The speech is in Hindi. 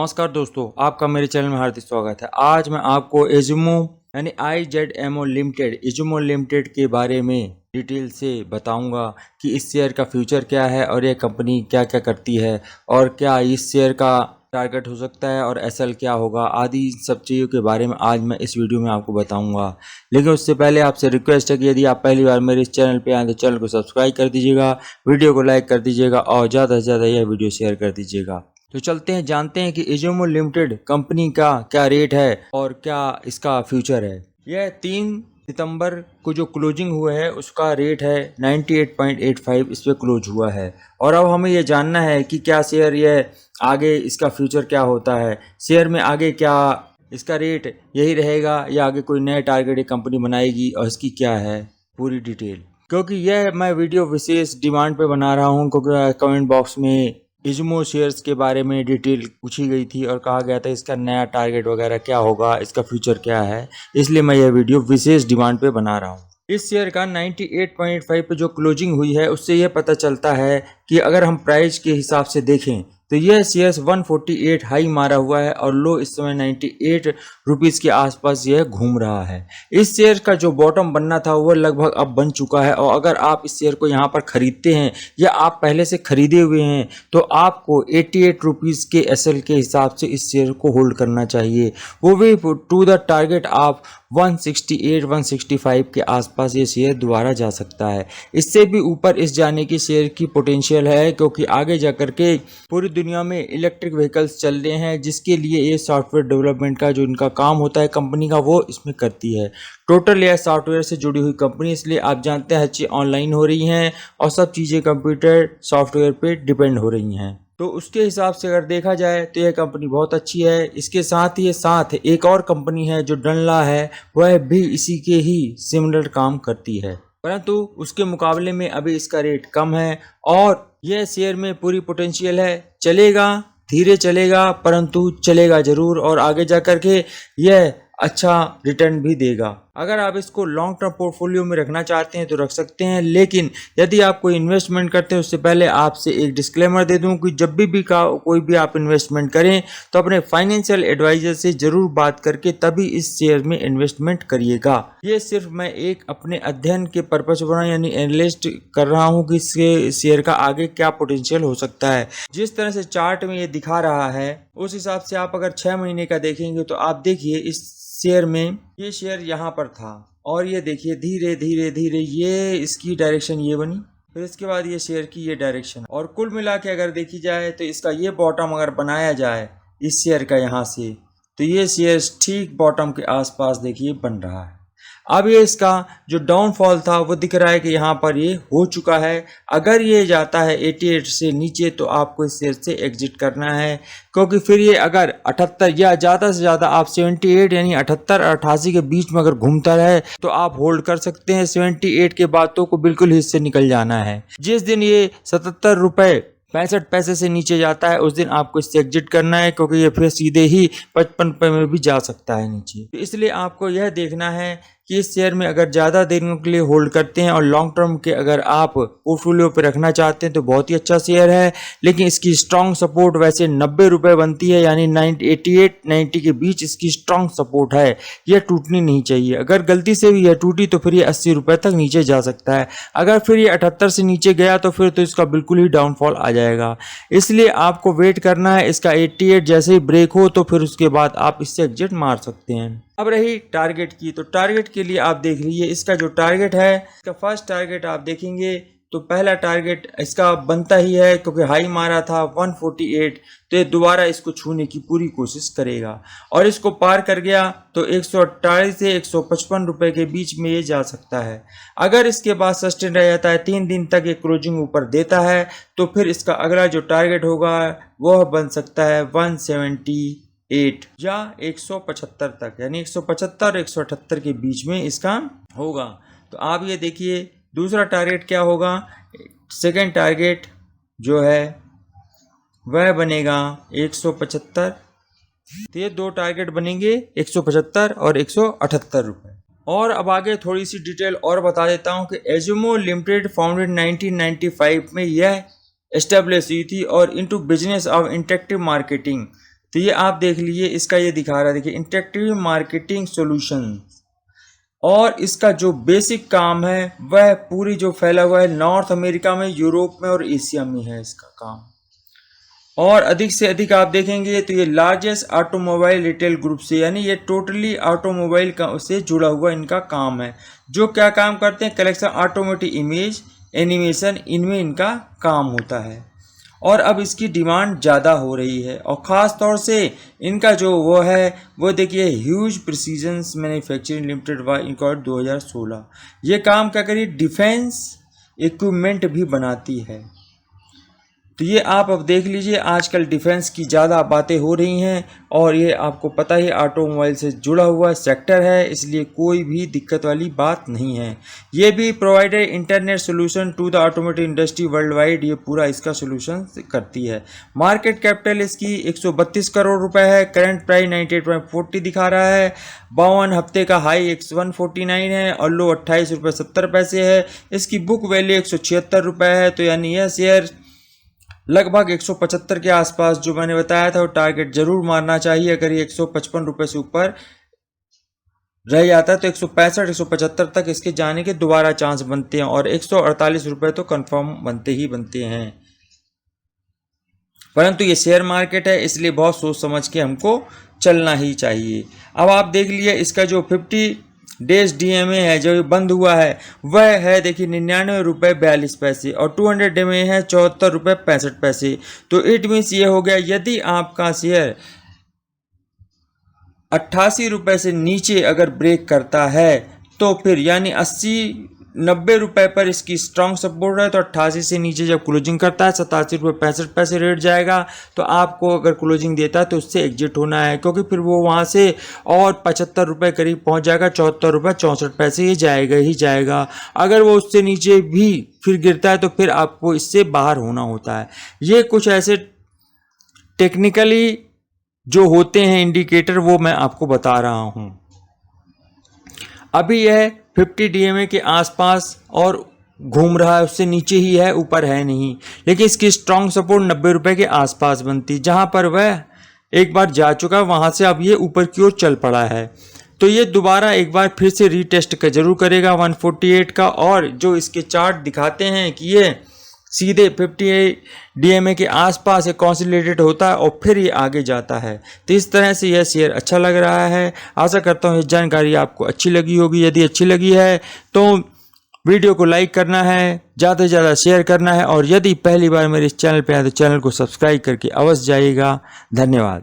नमस्कार दोस्तों, आपका मेरे चैनल में हार्दिक स्वागत है। आज मैं आपको इज़्मो यानी IZMO लिमिटेड इज़्मो लिमिटेड के बारे में डिटेल से बताऊंगा कि इस शेयर का फ्यूचर क्या है और यह कंपनी क्या क्या करती है और क्या इस शेयर का टारगेट हो सकता है और SL क्या होगा आदि सब चीज़ों के बारे में आज मैं इस वीडियो में आपको बताऊंगा। लेकिन उससे पहले आपसे रिक्वेस्ट है कि यदि आप पहली बार मेरे इस चैनल पे आए तो चैनल को सब्सक्राइब कर दीजिएगा, वीडियो को लाइक कर दीजिएगा और ज़्यादा से ज़्यादा यह वीडियो शेयर कर दीजिएगा। तो चलते हैं, जानते हैं कि इज़्मो लिमिटेड कंपनी का क्या रेट है और क्या इसका फ्यूचर है। यह 3 सितंबर को जो क्लोजिंग हुआ है उसका रेट है 98.85 इस पे क्लोज हुआ है। और अब हमें यह जानना है कि क्या शेयर यह आगे इसका फ्यूचर क्या होता है, शेयर में आगे क्या इसका रेट यही रहेगा या आगे कोई नया टारगेट ये कंपनी बनाएगी और इसकी क्या है पूरी डिटेल। क्योंकि यह मैं वीडियो विशेष डिमांड पे बना रहा हूँ क्योंकि कमेंट बॉक्स में इज़्मो शेयर्स के बारे में डिटेल पूछी गई थी और कहा गया था इसका नया टारगेट वगैरह क्या होगा, इसका फ्यूचर क्या है, इसलिए मैं यह वीडियो विशेष डिमांड पे बना रहा हूँ। इस शेयर का 98.5 पे जो क्लोजिंग हुई है उससे यह पता चलता है कि अगर हम प्राइस के हिसाब से देखें तो यह शेयर्स 148 हाई मारा हुआ है और लो इस समय 98 रुपीज़ के आसपास यह घूम रहा है। इस शेयर का जो बॉटम बनना था वो लगभग अब बन चुका है और अगर आप इस शेयर को यहाँ पर खरीदते हैं या आप पहले से खरीदे हुए हैं तो आपको 88 रुपीज़ के SL के हिसाब से इस शेयर को होल्ड करना चाहिए, वो भी टू द टारगेट आप 168-165 के आसपास ये शेयर दोबारा जा सकता है। इससे भी ऊपर इस जाने की शेयर की पोटेंशियल है क्योंकि आगे जाकर के पूरी दुनिया में इलेक्ट्रिक व्हीकल्स चल रहे हैं जिसके लिए ये सॉफ्टवेयर डेवलपमेंट का जो इनका काम होता है कंपनी का वो इसमें करती है। टोटल यह सॉफ्टवेयर से जुड़ी हुई कंपनी, इसलिए आप जानते हैं हर चीज़ ऑनलाइन हो रही हैं और सब चीज़ें कंप्यूटर सॉफ्टवेयर पे डिपेंड हो रही हैं। तो उसके हिसाब से अगर देखा जाए तो यह कंपनी बहुत अच्छी है। इसके साथ ही साथ एक और कंपनी है जो डनला है, वह भी इसी के ही सिमिलर काम करती है, परंतु उसके मुकाबले में अभी इसका रेट कम है और यह शेयर में पूरी पोटेंशियल है। चलेगा, धीरे चलेगा परंतु चलेगा जरूर और आगे जा कर के यह अच्छा रिटर्न भी देगा। अगर आप इसको लॉन्ग टर्म पोर्टफोलियो में रखना चाहते हैं तो रख सकते हैं, लेकिन यदि आप कोई इन्वेस्टमेंट करते हैं उससे पहले आपसे एक डिस्क्लेमर दे दूं कि जब भी कोई भी आप इन्वेस्टमेंट करें तो अपने फाइनेंशियल एडवाइजर से जरूर बात करके तभी इस शेयर में इन्वेस्टमेंट करिएगा। ये सिर्फ मैं एक अपने अध्ययन के पर्पस पर यानी एनालिस्ट कर रहा हूँ कि इसके शेयर का आगे क्या पोटेंशियल हो सकता है। जिस तरह से चार्ट में ये दिखा रहा है उस हिसाब से आप अगर 6 महीने का देखेंगे तो आप देखिए इस शेयर में ये शेयर यहाँ पर था और ये देखिए धीरे धीरे धीरे ये इसकी डायरेक्शन ये बनी, फिर इसके बाद ये शेयर की ये डायरेक्शन, और कुल मिला के अगर देखी जाए तो इसका ये बॉटम अगर बनाया जाए इस शेयर का यहाँ से तो ये शेयर ठीक बॉटम के आसपास देखिए बन रहा है। अब ये इसका जो डाउनफॉल था वो दिख रहा है कि यहाँ पर ये हो चुका है। अगर ये जाता है 88 से नीचे तो आपको इस शेयर से एग्जिट करना है क्योंकि फिर ये अगर 78 या ज़्यादा से ज़्यादा आप 78 यानी 78 और 88 के बीच में अगर घूमता रहे तो आप होल्ड कर सकते हैं। 78 के बाद तो को बिल्कुल ही इससे निकल जाना है। जिस दिन ये 77 रुपये 65 पैसे से नीचे जाता है उस दिन आपको इससे एग्जिट करना है क्योंकि ये फिर सीधे ही 55 रुपये में भी जा सकता है नीचे। तो इसलिए आपको यह देखना है कि इस शेयर में अगर ज़्यादा दिनों के लिए होल्ड करते हैं और लॉन्ग टर्म के अगर आप पोर्टफोलियो पे रखना चाहते हैं तो बहुत ही अच्छा शेयर है, लेकिन इसकी स्ट्रॉन्ग सपोर्ट वैसे 90 रुपये बनती है यानी 88-90 के बीच इसकी स्ट्रॉन्ग सपोर्ट है, यह टूटनी नहीं चाहिए। अगर गलती से भी यह टूटी तो फिर ये 80 रुपये तक नीचे जा सकता है। अगर फिर ये 78 से नीचे गया तो फिर तो इसका बिल्कुल ही डाउनफॉल आ जाएगा। इसलिए आपको वेट करना है, इसका 88 जैसे ही ब्रेक हो तो फिर उसके बाद आप इससे एग्जिट मार सकते हैं। अब रही टारगेट की, तो टारगेट के लिए आप देख लीजिए इसका जो टारगेट है, इसका फर्स्ट टारगेट आप देखेंगे तो पहला टारगेट इसका बनता ही है क्योंकि हाई मारा था 148, तो ये दोबारा इसको छूने की पूरी कोशिश करेगा और इसको पार कर गया तो 148 से 155 रुपये के बीच में ये जा सकता है। अगर इसके बाद सस्टेन रह जाता है 3 दिन तक ये क्लोजिंग ऊपर देता है तो फिर इसका अगला जो टारगेट होगा वह बन सकता है 178 या 175 तक, यानी 175 और 178 के बीच में इसका होगा। तो आप ये देखिए दूसरा टारगेट क्या होगा, सेकंड टारगेट जो है वह बनेगा 175। तो ये 2 टारगेट बनेंगे 175 और 178 रुपये। और अब आगे थोड़ी सी डिटेल और बता देता हूँ कि इज़्मो लिमिटेड फाउंडेड 1995 में यह एस्टेब्लिश हुई थी और into business of interactive marketing. तो ये आप देख लीजिए, इसका ये दिखा रहा है, देखिए इंटरेक्टिव मार्केटिंग सॉल्यूशन, और इसका जो बेसिक काम है वह पूरी जो फैला हुआ है नॉर्थ अमेरिका में, यूरोप में और एशिया में है इसका काम। और अधिक से अधिक आप देखेंगे तो ये लार्जेस्ट ऑटोमोबाइल रिटेल ग्रुप से, यानी ये टोटली ऑटोमोबाइल से जुड़ा हुआ इनका काम है। जो क्या काम करते हैं, कलेक्शन ऑटोमोटिव इमेज एनिमेशन, इनमें इनका काम होता है। और अब इसकी डिमांड ज़्यादा हो रही है, और ख़ास तौर से इनका जो वो देखिए ह्यूज प्रिसीजन मैन्युफैक्चरिंग लिमिटेड इंकॉर्ड 2016। ये काम क्या करिए, डिफेंस इक्विपमेंट भी बनाती है। तो ये आप अब देख लीजिए, आजकल डिफेंस की ज़्यादा बातें हो रही हैं, और ये आपको पता ही ऑटोमोबाइल से जुड़ा हुआ सेक्टर है, इसलिए कोई भी दिक्कत वाली बात नहीं है। ये भी provider internet solution to the automotive industry worldwide, ये पूरा इसका सोल्यूशन करती है। मार्केट कैपिटल इसकी 132 करोड़ रुपए है, करंट प्राइस 98.40 दिखा रहा है, 52 हफ्ते का हाई 149 है और लो 28 रुपये 70 पैसे है। इसकी बुक वैल्यू 176 रुपये है। तो यानी यह शेयर लगभग 175 के आसपास जो मैंने बताया था वो टारगेट जरूर मारना चाहिए। अगर ये 155 रुपये से ऊपर रह जाता है तो 165 175 तक इसके जाने के दोबारा चांस बनते हैं, और 148 रुपये तो कंफर्म बनते ही बनते हैं। परंतु ये शेयर मार्केट है, इसलिए बहुत सोच समझ के हमको चलना ही चाहिए। अब आप देख लीजिए, इसका जो 50 डेज DMA है जो बंद हुआ है वह है देखिए 99 रुपये 42 पैसे, और 200 DMA है 74 रुपये 65 पैसे। तो इट मीन्स ये हो गया, यदि आपका शेयर 88 रुपये से नीचे अगर ब्रेक करता है तो फिर यानी 80-90 रुपये पर इसकी स्ट्रॉन्ग सपोर्ट है, तो 88 से नीचे जब क्लोजिंग करता है 87 रुपये 65 पैसे रेट जाएगा। तो आपको अगर क्लोजिंग देता है तो उससे एग्जिट होना है, क्योंकि फिर वो वहाँ से और 75 रुपये करीब पहुँच जाएगा, 74 रुपये 64 पैसे ये जाएगा ही जाएगा। अगर वो उससे नीचे भी फिर गिरता है तो फिर आपको इससे बाहर होना होता है। ये कुछ ऐसे टेक्निकली जो होते हैं इंडिकेटर, वो मैं आपको बता रहा हूँ। अभी यह 50 DMA के आसपास और घूम रहा है, उससे नीचे ही है, ऊपर है नहीं, लेकिन इसकी स्ट्रॉन्ग सपोर्ट 90 रुपये के आसपास बनती, जहां पर वह एक बार जा चुका, वहां से अब ये ऊपर की ओर चल पड़ा है। तो ये दोबारा एक बार फिर से रीटेस्ट का जरूर करेगा 148 का, और जो इसके चार्ट दिखाते हैं कि ये सीधे 50 DMA के आसपास ये कंसोलिडेटेड होता है और फिर ये आगे जाता है। तो इस तरह से यह शेयर अच्छा लग रहा है। आशा करता हूँ ये जानकारी आपको अच्छी लगी होगी। यदि अच्छी लगी है तो वीडियो को लाइक करना है, ज़्यादा से ज़्यादा शेयर करना है, और यदि पहली बार मेरे इस चैनल पर आए तो चैनल को सब्सक्राइब करके अवश्य जाइएगा। धन्यवाद।